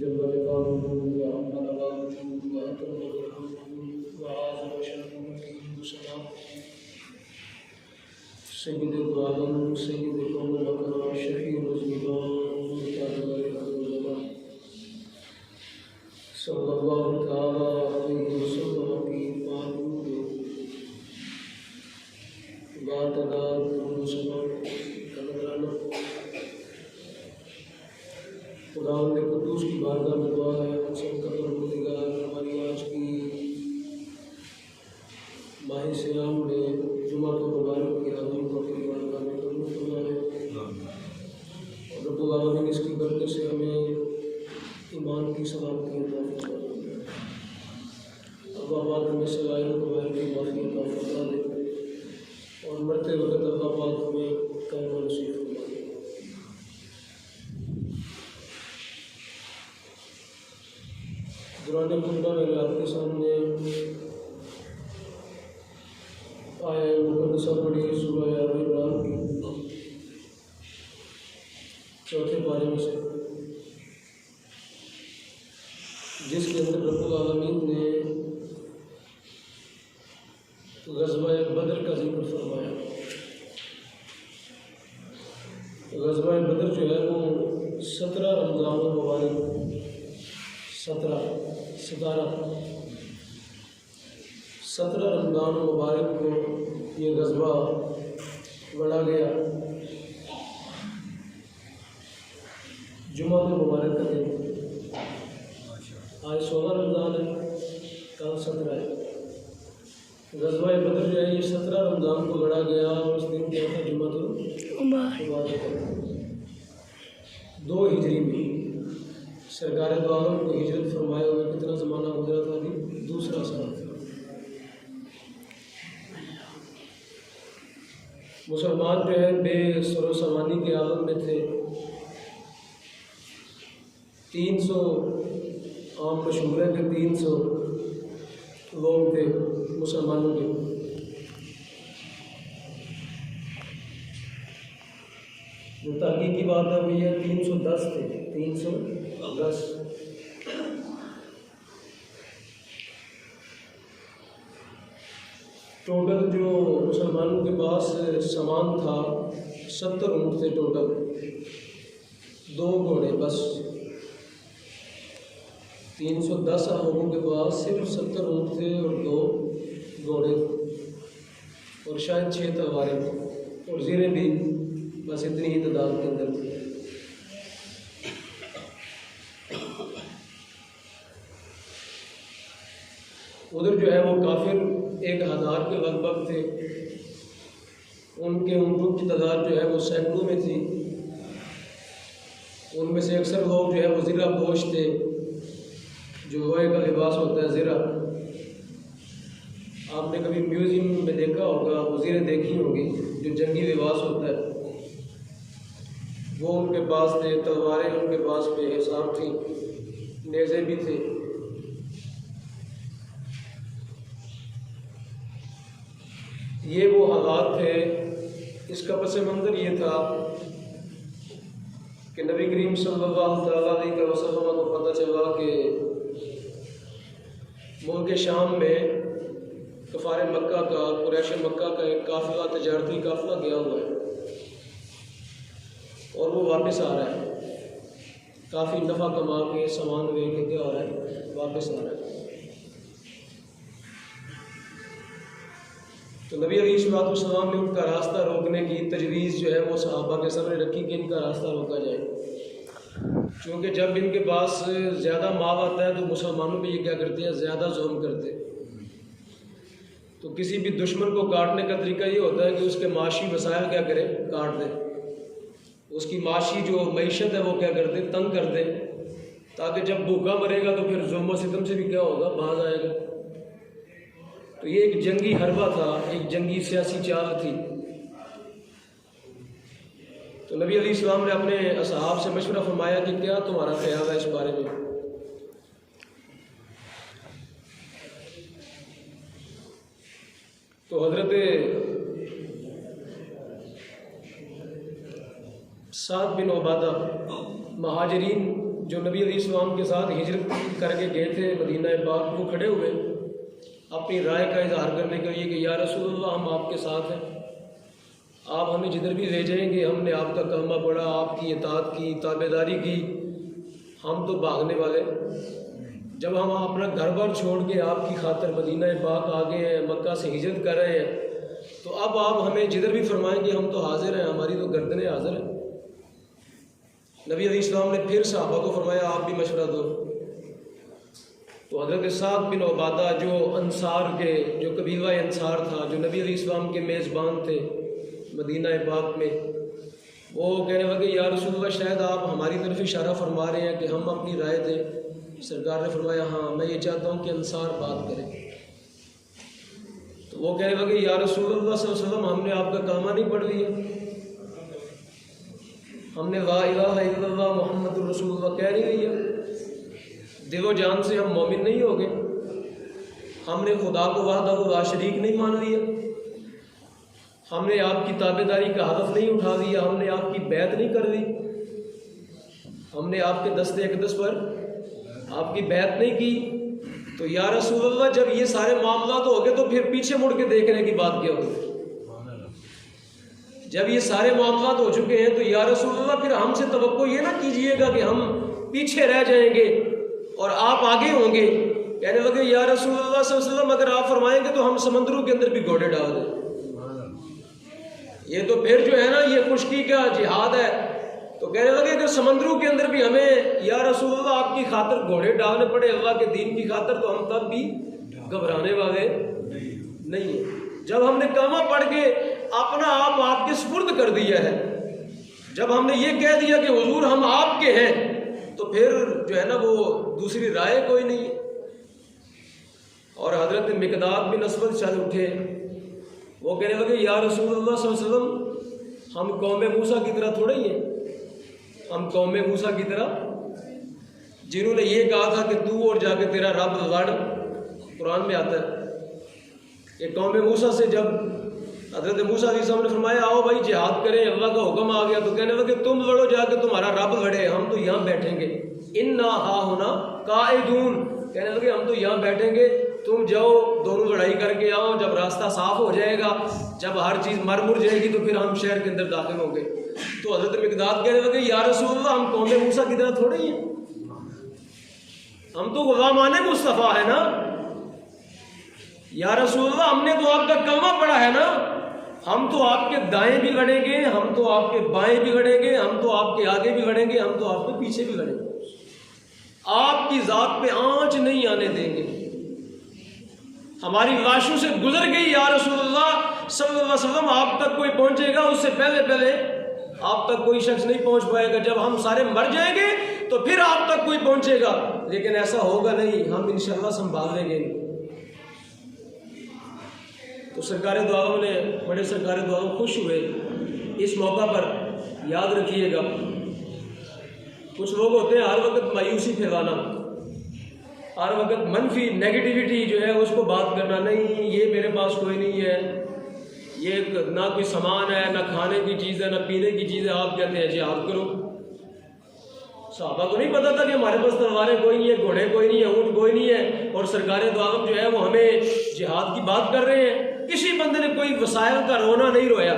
जब वक़ानुहु व अम्मा नवानुहु व अकरमनुहु व आज़म शरफ़ुहुल सलाम सय्यिदुल आलम सय्यिदुल कौम व बकर शफ़ीउल ज़ुबान सल्लल्लाहु तआला अलैहि वसल्लम की माबूद बातदा दुरूसलाम कदराना खुदावंद कुद्दूस की बारगाह में दुआ है सब का परवरदिगार हमारी आज की माह सियाम में जुमा को मुबारक की हाजिरी को अपनी बारगाह में कबूल फरमाए और रब्बुल आलमीन इसकी बरकत से हमें ईमान की सलामती अता फरमाए। अल्लाह पाक हमें सगाइर कबाइर की माफ़ी अता फरमा दे और मरते वक्त अल्लाह पाक हमें कलमा नसीब फरमाए। दुराने खुतबा मेरे आपके सामने आया मुक़द्दसा पढ़ी सूरह आल इमरान की चौथे पारे में से, जिसके अंदर रब्बुल आलमीन ने ग़ज़वा बदर का जिक्र फरमाया। ग़ज़वा बदर जो है वो 17 रमज़ान मुबारक 17 रमज़ान मुबारक को ये ग़ज़वा लड़ा गया। जुमा के मुबारक का दिन, आज 16 रमज़ान है, कल 17 है। ग़ज़वा बदर जो है ये 17 रमज़ान को लड़ा गया और उस दिन क्या था, जुमातुल मुबारक 2 हिजरी में सरकार दो आलम को हिजरत फरमाए हुए कितना ज़माना गुजरा था, अभी दूसरा साल था। मुसलमान जो है बेसरो समानी के आलम में थे। 300 आम मशहूर है कि 300 लोग थे मुसलमानों के। जो तहकीकी बात है वो ये 310 थे, 310। टोटल जो मुसलमानों के पास सामान था 70 ऊँट थे टोटल, 2 घोड़े बस। 310 लोगों के पास सिर्फ 70 ऊँट थे और 2 घोड़े और शायद 6 तलवारें और ज़ीरें भी, बस इतनी ही तादाद के अंदर थी। उधर जो है वो काफिर 1000 के लगभग थे। उनके ऊँटों की तादाद जो है वो सैकड़ों में थी। उनमें से अक्सर लोग जो है वो ज़िरा पोश थे, जो लोहे का लिबास होता है ज़िरा। आपने कभी म्यूज़ियम में देखा होगा, वो ज़िरे देखी होगी, जो जंगी लिबास होता है वो उनके पास थे। तलवारें उनके पास बेहिसाब थी, नेज़े भी थे। ये वो हालात थे। इसका पस मंज़र ये था कि नबी करीम सल्लल्लाहु अलैहि वसल्लम को पता चला कि मुल्क शाम में कफ़ार मक्का का, कुरैश मक्का का एक काफ़िला, तजारती काफ़िला गया हुआ है और वो वापस आ रहा है। काफ़ी नफ़ा कमा के सामान लेके क्या हो रहा है, वापस आ रहा है। तो नबी अलैहिस्सलाम ने उनका रास्ता रोकने की तजवीज़ जो है वो सहाबा के सामने रखी कि इनका रास्ता रोका जाए। क्योंकि जब इनके पास ज़्यादा माल आता है तो मुसलमानों पे ये क्या करते हैं, ज़्यादा जुल्म करते हैं। तो किसी भी दुश्मन को काटने का तरीका ये होता है कि उसके माशी वसाइल क्या करें, काट दें। उसकी माशी जो मईशत है वो क्या कर दे, तंग कर दे, ताकि जब भूखा मरेगा तो फिर जुल्म सितम से भी क्या होगा, बाज आएगा। तो ये एक जंगी हरबा था, एक जंगी सियासी चाल थी। तो नबी अलैहिस्सलाम ने अपने असहाब से मशवरा फरमाया कि क्या तुम्हारा ख्याल है इस बारे में। तो हजरत साद बिन उबादा महाजरीन जो नबी अलैहिस्सलाम के साथ हिजरत करके गए थे मदीना पाक, वो खड़े हुए अपनी राय का इजहार करने के लिए कि या रसूलल्लाह, हम आपके साथ हैं, आप हमें जिधर भी ले जाएंगे, हमने आपका कलमा पढ़ा, आपकी इताअत की, ताबेदारी की, हम तो भागने वाले। जब हम अपना घर बार छोड़ के आपकी खातिर मदीना पाक आ गए हैं, मक्का से हिजरत कर रहे हैं, तो अब आप हमें जिधर भी फरमाएंगे हम तो हाजिर हैं, हमारी तो गर्दनें हाजिर हैं। नबी अलैहिस्सलाम ने फिर सहाबा को फरमाया, आप भी मशवरा दो। तो हज़रत साद बिन उबादा, जो अंसार के, जो कबीला अंसार था, जो नबी अलैहिस्सलाम के मेज़बान थे मदीना पाक में, वो कहने लगे, या रसूलल्लाह, शायद आप हमारी तरफ इशारा फरमा रहे हैं कि हम अपनी राय दें। सरकार ने फरमाया, हाँ, मैं ये चाहता हूँ कि अंसार बात करें। तो वो कहने लगे, या रसूलल्लाह सल्लल्लाहु अलैहि वसल्लम, हमने आपका कलमा नहीं पढ़ लिया, हमने ला इलाहा इल्लल्लाह मुहम्मदुर रसूलुल्लाह कह नहीं लिया, दिलो जान से हम मोमिन नहीं हो गए, हमने खुदा को वहदहू ला शरीक नहीं मान लिया, हमने आपकी ताबेदारी का हदफ नहीं उठा लिया, हमने आपकी बैत नहीं कर ली, हमने आपके दस्ते अक़दस पर आपकी बैत नहीं की। तो या रसूलल्लाह, जब ये सारे मामला तो हो गए, तो फिर पीछे मुड़ के देखने की बात क्या होगी? जब ये सारे मामला हो चुके हैं, तो या रसूलल्लाह, फिर हमसे तवक्को ये ना कीजिएगा कि हम पीछे रह जाएंगे और आप आगे होंगे। कहने लगे, या रसूलल्लाह सल्लल्लाहु अलैहि वसल्लम, अगर आप फरमाएंगे तो हम समंदरों के अंदर भी घोड़े डाल दें। ये तो फिर जो है ना, ये खुशकी का जिहाद है। तो कहने लगे, अगर समंदरों के अंदर भी हमें या रसूलल्लाह आपकी खातिर घोड़े डालने पड़े अल्लाह के दीन की खातिर, तो हम तब भी घबराने वाले नहीं है। जब हमने कलमा पढ़ के अपना आप आपके सुपुर्द कर दिया है, जब हमने ये कह दिया कि हुजूर हम आपके हैं, तो फिर जो है ना, वो दूसरी राय कोई नहीं है। और हजरत मिकदाद बिन असवद चल उठे, वो कहने लगे, या रसूलल्लाह सल्लल्लाहु अलैहि वसल्लम, हम कौम मूसा की तरह थोड़े ही हैं, हम कौम मूसा की तरह, जिन्होंने ये कहा था कि तू और जाके तेरा रब लड़, कुरान में आता है। ये कौम मूसा से जब हजरत मूसा अलैहिस्सलाम ने फरमाया, आओ भाई जिहाद करें, अल्लाह का हुक्म आ गया, तो कहने लगे, तुम लड़ो जाके, तुम्हारा रब लड़े, हम तो यहाँ बैठेंगे। इन्ना हा होना काइदून, कहने लगे, हम तो यहाँ बैठेंगे, तुम जाओ, दोनों लड़ाई करके आओ, जब रास्ता साफ हो जाएगा, जब हर चीज़ मर मुर जाएगी, तो फिर हम शहर के अंदर दाखिल होंगे। तो हजरत मिकदाद कहने लगे, या रसूलल्लाह, हम कौम मूसा की तरह थोड़े ही हैं, हम तो गुलामान मुस्तफ़ा है ना। या रसूलल्लाह, हमने तो आपका कलमा पढ़ा है ना, हम तो आपके दाएं भी लड़ेंगे, हम तो आपके बाएं भी लड़ेंगे, हम तो आपके आगे भी लड़ेंगे, हम तो आपके पीछे भी लड़ेंगे, आपकी जात पे आंच नहीं आने देंगे। हमारी लाशों से गुजर गई या रसूलल्लाह सल्लल्लाहु अलैहि वसल्लम, आप तक कोई पहुंचेगा, उससे पहले पहले आप तक कोई शख्स नहीं पहुंच पाएगा। जब हम सारे मर जाएंगे तो फिर आप तक कोई पहुंचेगा, लेकिन ऐसा होगा नहीं, हम इंशाअल्लाह संभाल लेंगे। तो सरकार दो आलम ने, बड़े सरकार दो आलम खुश हुए इस मौका पर। याद रखिएगा, कुछ लोग होते हैं हर वक्त मायूसी फैलाना, हर वक्त मनफी नेगेटिविटी जो है उसको बात करना, नहीं ये मेरे पास कोई नहीं है, ये ना कोई सामान है, ना खाने की चीज़ है, ना पीने की चीज़ है, आप कहते हैं जिहाद करो। सहाबा को नहीं पता था कि हमारे पास तलवारें कोई नहीं है, घोड़े कोई नहीं है, ऊँट कोई नहीं है, और सरकार दो आलम जो है वो हमें जिहाद की बात कर रहे हैं। किसी बंदे ने कोई वसाइल का रोना नहीं रोया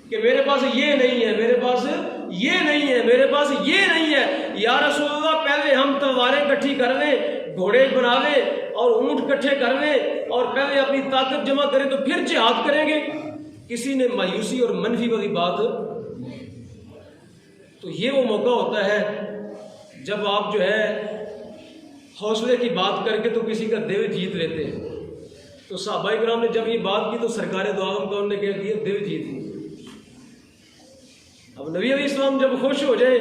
कि मेरे पास ये नहीं है, मेरे पास ये नहीं है, मेरे पास ये नहीं है। या रसूलल्लाह, पहले हम तलवारें इकट्ठी कर लें, घोड़े बना लें और ऊँट इकट्ठे कर लें, और पहले अपनी ताकत जमा करें, तो फिर जिहाद करेंगे। किसी ने मायूसी और मनफी वाली बात, तो ये वो मौका होता है जब आप जो है हौसले की बात करके तो किसी का दिल जीत लेते हैं। तो सहाबाए किराम ने जब ये बात की तो सरकार दो आलम का उन्होंने कह दिया, दिल जीत ली। अब नबी अलैहिस्सलाम जब खुश हो जाए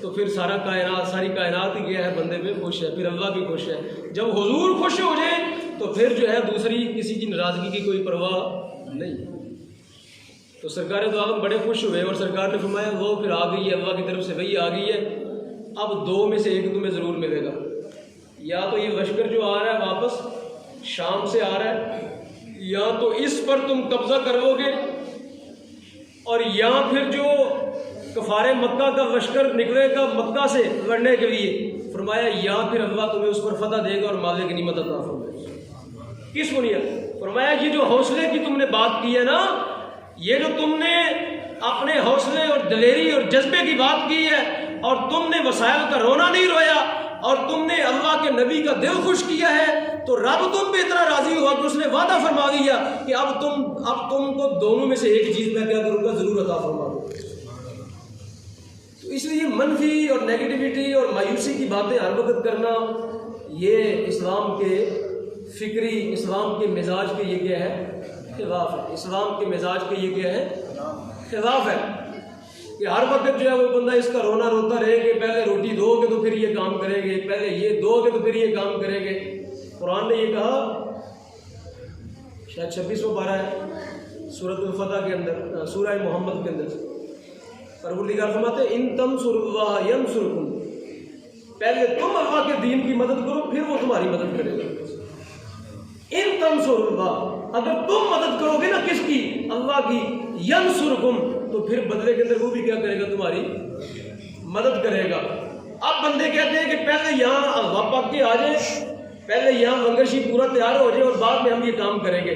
तो फिर सारा कायनात, सारी कायनात ही गया है बंदे पे खुश है, फिर अल्लाह भी खुश है। जब हुजूर खुश हो जाए तो फिर जो है दूसरी किसी की नाराज़गी की कोई परवाह नहीं। तो सरकार दो आलम बड़े खुश हुए और सरकार ने फरमाया, वो फिर आ गई है, अल्लाह की तरफ से वही आ गई है, अब दो में से एक तुम्हें ज़रूर मिलेगा, या तो ये लश्कर जो आ रहा है वापस शाम से आ रहा है, या तो इस पर तुम कब्जा कर लोगे, और या फिर जो कफारे मक्का का लश्कर निकलेगा मक्का से लड़ने के लिए, फरमाया या फिर अल्लाह तुम्हें उस पर फतह देगा और माले की नीमत अता फरमाएगा। किस बुनियाद? फरमाया ये जो हौसले की तुमने बात की है ना, ये जो तुमने अपने हौसले और दिलेरी और जज्बे की बात की है, और तुमने वसाइल का रोना नहीं रोया, और तुमने अल्लाह के नबी का दिल खुश किया है, तो रब तुम पे इतना राजी हुआ कि उसने वादा फरमा दिया कि अब तुमको दोनों में से एक चीज मैं क्या करूंगा, जरूर अता फरमा दूंगा। तो इसलिए मनफी और नेगेटिविटी और मायूसी की बातें हर वक्त करना, ये इस्लाम के फिक्री, इस्लाम के मिजाज के ये क्या है, खिलाफ है। इस्लाम के मिजाज के ये क्या है, खिलाफ है कि हर वक्त जो है वो बंदा इसका रोना रोता रहे कि पहले रोटी दोगे तो फिर ये काम करेंगे, पहले ये दोगे तो फिर ये काम करेंगे। कुरान ने ये कहा, शायद 26वां पारा है सूरत अल-फतह के अंदर, सूरह मोहम्मद के अंदर, परवरदिगार फरमाते इन तंसुरुल्लाह यंसुरकुम, पहले तुम अल्लाह के दीन की मदद करो फिर वो तुम्हारी मदद करेगा। इन तंसुरुल्लाह, अगर तुम मदद करोगे ना किसकी, अल्लाह की, यंसुरकुम, तो फिर बदले के अंदर वो भी क्या करेगा, तुम्हारी मदद करेगा। अब बंदे कहते हैं कि पहले यहाँ अल्लाह पाक के आ जाए, पहले यहाँ लंगरशी पूरा तैयार हो जाए और बाद में हम ये काम करेंगे।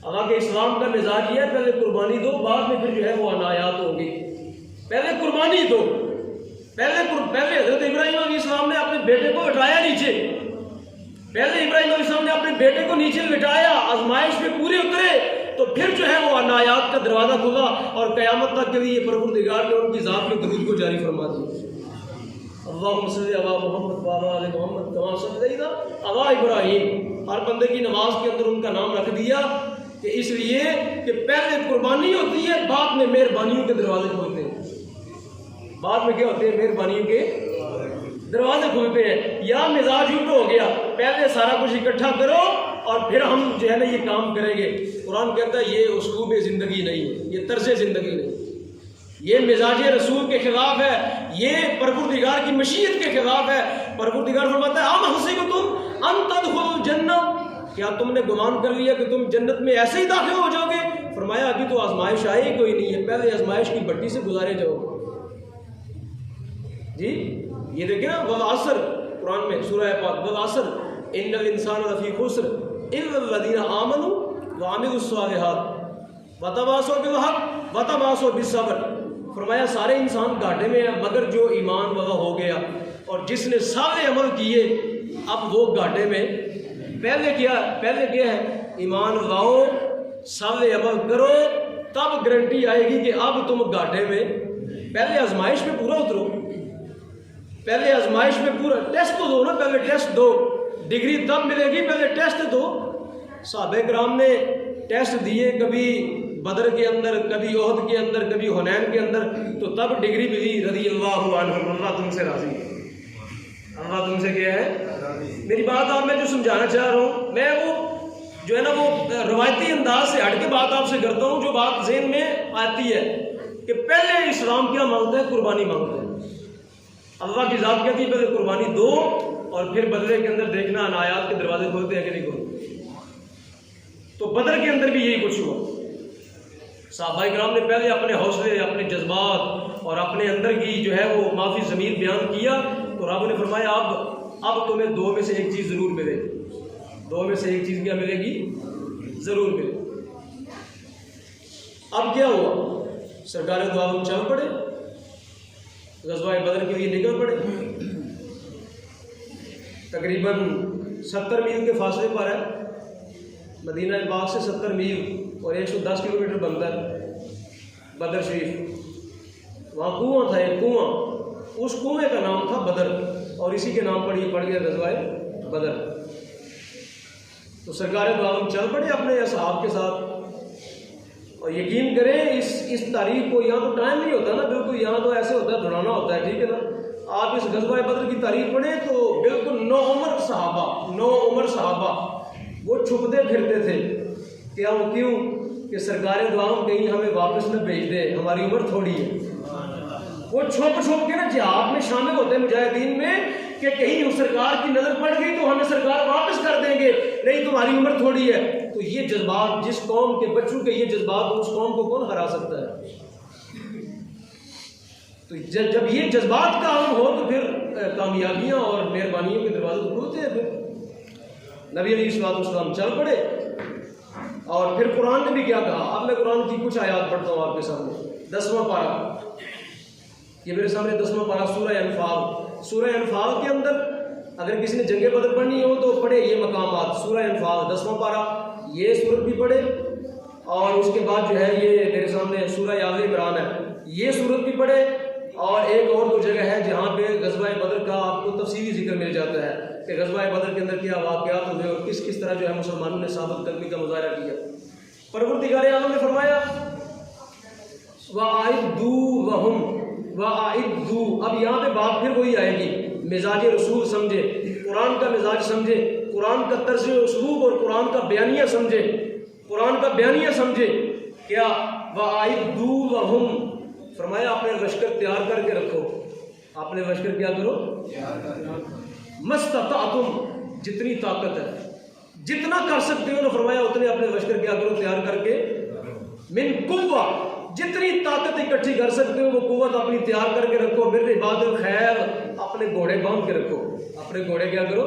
अल्लाह के इस्लाम का मिजाज ये है, पहले कुर्बानी दो, बाद में फिर जो है वो अनायात होगी। पहले कुर्बानी दो, पहले हजरत इब्राहिम अलैहिस्सलाम ने अपने बेटे को हटाया नीचे, पहले इब्राहिम अलैहिस्सलाम ने अपने बेटे को नीचे लिटाया, आजमाइश में पूरे उतरे, तो फिर जो है वो अनायात का दरवाजा खुला और क़यामत तक के लिए परवरदिगार ने उनकी ज़ात में दरूद को जारी फरमा दिया। अल्लाहुम्मा सल्ली अला मुहम्मद व अला आलि मुहम्मद कमा सल्लैता अला इब्राहीम। हर बंदे की नमाज के अंदर उनका नाम रख दिया कि इसलिए कि पहले कुर्बानी होती है, बाद में मेहरबानियों के दरवाजे खुलते हैं। बाद में क्या होते हैं, मेहरबानियों के दरवाजे खुलते हैं। या मिजाज उल्टा हो गया, पहले सारा कुछ इकट्ठा करो और फिर हम जो है ना ये काम करेंगे। कुरान कहता है ये उस्लूब ज़िंदगी नहीं है, ये तर्ज़ ज़िंदगी नहीं, ये मिजाज रसूल के खिलाफ है, ये परवरदिगार की मशीयत के खिलाफ है। परवरदिगार फरमाता है अम हसीबतुम अन तदखुलुल जन्नह, क्या तुमने गुमान कर लिया कि तुम जन्नत में ऐसे ही दाखिल हो जाओगे? फरमाया अभी तो आजमाइश आई कोई नहीं है, पहले आजमाइश की भट्टी से गुजारे जाओगे। जी ये देखिए ना, वल असर, कुरान में सूरह पाक, वल असर इन्नल इंसान लफी खुस्र इल्लल्लज़ीना आमनू व अमिलुस सालिहात व तवासौ बिल हक़ व तवासौ बिस सब्र। फरमाया सारे इंसान घाटे में है मगर जो ईमान वाला हो गया और जिसने सारे अमल किए, अब वो घाटे में। पहले क्या है, ईमान लाओ, सारे अमल करो, तब गारंटी आएगी कि अब तुम घाटे में। पहले आजमाइश में पूरा उतरो, पहले आजमाइश में पूरा टेस्ट तो दो ना, पहले टेस्ट दो, डिग्री तब मिलेगी, पहले टेस्ट दो। सहाबे किराम ने टेस्ट दिए, कभी बदर के अंदर, कभी ओहद के अंदर, कभी हुनैन के अंदर, तो तब डिग्री मिली रज़ियल्लाहु अन्हुम। अल्लाह तुमसे राजी है, अल्लाह तुमसे क्या है। मेरी बात आप मैं जो समझाना चाह रहा हूँ, मैं वो जो है ना वो रवायती अंदाज से हट के बात आपसे करता हूँ, जो बात ज़हन में आती है कि पहले इस्लाम क्या मांगता है, कुर्बानी मांगता है। अल्लाह की ज़ात कहती है पहले कुर्बानी दो और फिर बदले के अंदर देखना अनायात के दरवाजे खोलते हैं कि नहीं खोलते। तो बदर के अंदर भी यही कुछ हुआ। सहाबाए किराम ने पहले अपने हौसले, अपने जज्बात और अपने अंदर की जो है वो माफ़ी ज़मीर बयान किया, तो रब ने फरमाया अब तुम्हें दो में से एक चीज़ ज़रूर मिलेगी, दो में से एक चीज़ क्या मिलेगी, ज़रूर मिलेगी। अब क्या हुआ, सरकार दो आलम चल पड़े, ग़ज़वा बदर के लिए निकल पड़े। तकरीबन 70 मील के फासले पर है, मदीना पाक से 70 मील और 110 किलोमीटर बनता है बदर शरीफ। वहाँ कुआं था, एक कुआं, उस कुएं का नाम था बदर और इसी के नाम पर ही पड़ गया ग़ज़वा बदर। तो सरकार दो आलम चल पड़े अपने असहाब के साथ। और यकीन करें इस तारीख को, यहाँ तो टाइम नहीं होता ना बिल्कुल, यहाँ तो ऐसे होता है दौड़ाना होता है, ठीक है ना। आप इस ग़ज़वा बदर की तारीख पढ़ें तो बिल्कुल 9 उम्र सहाबा वो छुपते फिरते थे। क्यों कि सरकार दो आलम कहीं हमें वापस न भेज दे, हमारी उम्र थोड़ी है। वो छुप के ना जिहाद में शामिल होते हैं मुजाहिदीन में कि कहीं सरकार की नज़र पड़ गई तो हमें सरकार वापस कर देंगे, नहीं तुम्हारी उम्र थोड़ी है। तो ये जज्बात, जिस कौम के बच्चों के ये जज्बात, उस कौम को कौन हरा सकता है। तो जब ये जज्बात का आलम हो तो फिर कामयाबियाँ और मेहरबानियों के दरवाजे तो खुलते हैं। फिर नबी अलैहिस्सलाम चल पड़े और फिर कुरान ने भी क्या कहा। अब मैं कुरान की कुछ आयात पढ़ता हूँ आपके सामने। 10वां पारा, ये मेरे सामने 10वां पारा सूरह अनफाल। सूरह अनफाल के अंदर अगर किसी ने जंगे बदर पढ़नी हो तो पढ़े ये मकामात। सूरह अनफाल 10वां पारा, ये सूरत भी पढ़े और उसके बाद जो है ये मेरे सामने सूरह आल इमरान है, ये सूरत भी पढ़े। और एक और दो जगह है जहाँ पे ग़ज़वा बदर का आपको तफसीली जिक्र मिल जाता है कि ग़ज़वा बदर के अंदर क्या वाक़यात हुए और किस किस तरह जो है मुसलमानों ने साबित कदमी का मुज़ाहरा किया। परवरदिगार आलम ने फरमाया वअइद्दू वहुम वअइद्दू। अब यहाँ पे बात फिर वही आएगी, मिजाज रसूल समझे, कुरान का मिजाज समझे, कुरान का तर्ज उसलूब और कुरान का बयानिया समझे, कुरान का बयानिया समझे। क्या वअइद्दू वहुम, फरमाया आपने लश्कर तैयार करके रखो। आपने लश्कर क्या करो, मस्ततातुम, जितनी ताकत है जितना कर सकते हो ना, फरमाया उतने अपने लश्कर क्या करो, तैयार करके। मिन कुव्वा, जितनी ताकत इकट्ठी कर सकते हो वो कुव्वत अपनी तैयार करके रखो। फिर इबादत खैर, अपने घोड़े बांध के रखो। अपने घोड़े क्या करो,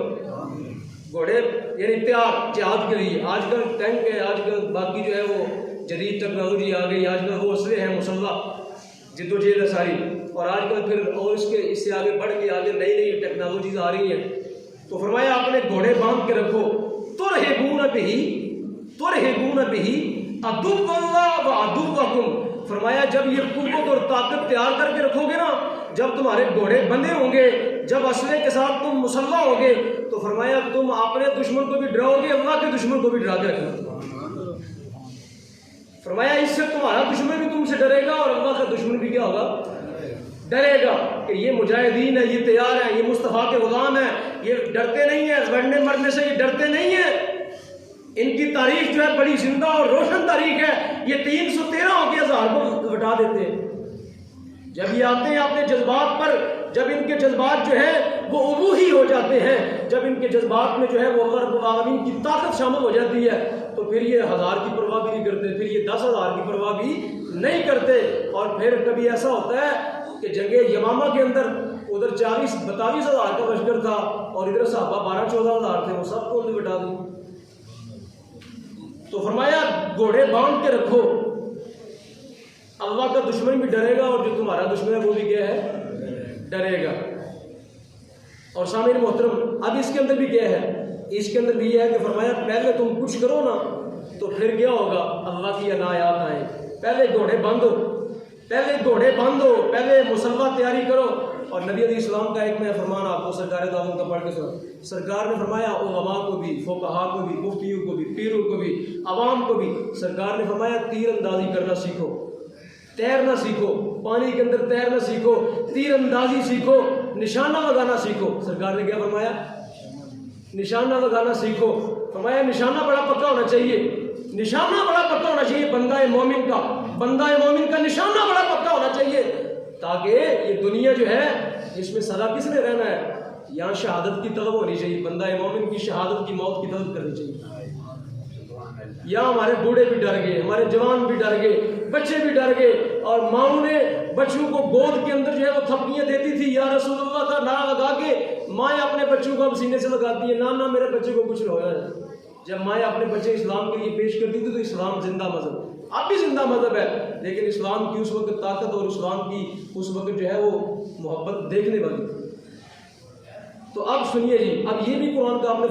घोड़े यानी तैयार जिहाद के लिए। आजकल टैंक है, आजकल बाकी जो है वो जदीद टेक्नोलॉजी आ गई, आजकल वो असले हैं मुसल्ला जिद्दोजहद है सारी। और आजकल फिर और इससे आगे बढ़ के आगे नई नई टेक्नोलॉजीज आ रही हैं। तो फरमाया अपने घोड़े बांध के रखो। तुरहिबून बिही अदुव्वल्लाह व अदुव्वकुम, फरमाया जब ये कुव्वत और ताकत तैयार करके रखोगे ना, जब तुम्हारे घोड़े बंधे होंगे, जब असले के साथ तुम मुसल्ला होगे, तो फरमाया तुम अपने दुश्मन को भी डराओगे, अल्लाह के दुश्मन को भी डरा के रखना। फरमाया इससे तुम्हारा दुश्मन भी तुमसे डरेगा और अल्लाह का दुश्मन भी क्या होगा, डरेगा कि ये मुजाहिदीन है, ये तैयार है, ये मुस्तफ़ा के गुलाम है, ये डरते नहीं है, लड़ने मरने से ये डरते नहीं है। इनकी तारीख जो है बड़ी जिंदा और रोशन तारीख है। ये 313 हो के 1000 को घटा देते हैं। जब ये आते हैं अपने जज्बात पर, जब इनके जज्बात जो है वो उलूही हो जाते हैं, जब इनके जज्बात में जो है वो अल्लाह रब्बुल आलमीन की ताकत शामिल हो जाती है, तो फिर ये 1000 की परवाह भी नहीं करते, फिर ये 10,000 की परवाह भी नहीं करते। और फिर कभी ऐसा होता है कि जंगे यमामा के अंदर उधर 22,000 का लश्कर था और इधर सहाबा 12-14,000 थे, वो सबको उन्हें बिठा दी। तो फरमाया घोड़े बांध के रखो, अल्लाह का दुश्मन भी डरेगा और जो तुम्हारा दुश्मन है वो भी क्या है, डरेगा। और सामने मोहतरम, अब इसके अंदर भी क्या है, इसके अंदर भी यह है कि फरमाया पहले तुम कुछ करो ना तो फिर क्या होगा, अल्लाह की अनायात आए। पहले घोड़े बांधो, पहले घोड़े बांधो, पहले मुसल्ला तैयारी करो। और नबी अलैहिस्सलाम का एक मैं फरमान आपको सरकार दो आलम का पढ़ के सुना। सरकार ने फरमाया उलमा को भी, फुक़हा को भी, मुफ्तियों को भी, पीरों को भी, अवाम को भी, सरकार ने फरमाया तीर अंदाजी करना सीखो, तैरना सीखो, पानी के अंदर तैरना सीखो, तीर अंदाजी सीखो, निशाना लगाना सीखो। सरकार ने क्या फरमाया, निशाना लगाना सीखो। फरमाया निशाना बड़ा पक्का होना चाहिए, निशाना बड़ा पक्का होना चाहिए। बंदा मोमिन का निशाना बड़ा पक्का होना चाहिए, ताकि ये दुनिया जो है इसमें सदा किसने रहना है, यहाँ शहादत की तलब होनी चाहिए। बंदा मोमिन की शहादत की मौत की तलब करनी चाहिए। यहाँ हमारे बूढ़े भी डर गए, हमारे जवान भी डर गए, बच्चे भी डर गए। और माओ ने बच्चों को गोद के अंदर जो है वो थपकियाँ देती थी, या रसूलुल्लाह का नारा लगा के माएँ अपने बच्चों को अब सीने से लगाती है, ना मेरे बच्चे को कुछ न होगा। जब माएँ अपने बच्चे इस्लाम के लिए पेश करती थी तो इस्लाम जिंदा मजहब, अब भी जिंदा मजहब है, लेकिन इस्लाम की उस वक्त ताकत और इस्लाम की उस वक्त जो है वो मोहब्बत देखने वाली। तो अब सुनिए जी, अब ये भी कुरान का आपने